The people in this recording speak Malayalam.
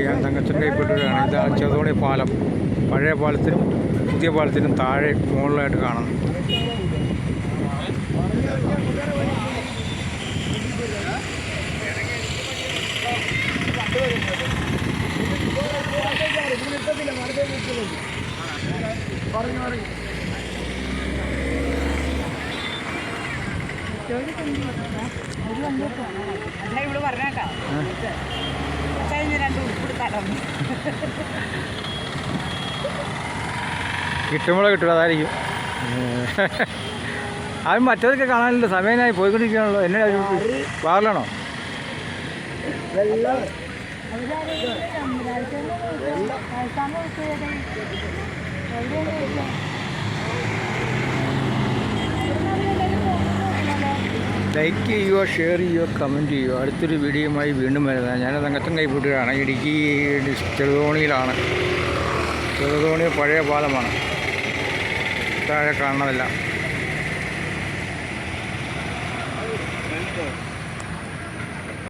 ഞാൻ തങ്കച്ചൻ കൈപ്പെട്ടുകയാണ്. ഇതാണ് ചെറുതോണി പാലം. പഴയ പാലത്തിനും പുതിയ പാലത്തിനും താഴെ മുകളിലായിട്ട് കാണുന്നു. ഇവിടെ പറഞ്ഞേക്കാം രണ്ട് ഉൾപ്പെടുത്താലോ കിട്ടുമ്പോഴേ കിട്ടുള്ളൂ. അതായിരിക്കും. അത് മറ്റേതൊക്കെ കാണാനില്ല. സമയനായി പോയിക്കൊണ്ടിരിക്കുകയാണല്ലോ. എന്നെ വാറിലാണോ? ലൈക്ക് ചെയ്യുക, ഷെയർ ചെയ്യുക, കമൻറ്റ് ചെയ്യുക. അടുത്തൊരു വീഡിയോയുമായി വീണ്ടും വരുന്നത്. ഞാൻ തങ്കച്ചൻ കൈപ്പെട്ടുകയാണ്. ഇടുക്കി ചെറുതോണിയിലാണ്. ചെറുതോണി പഴയ പാലമാണ്. താഴെ കാണുന്നതെല്ലാം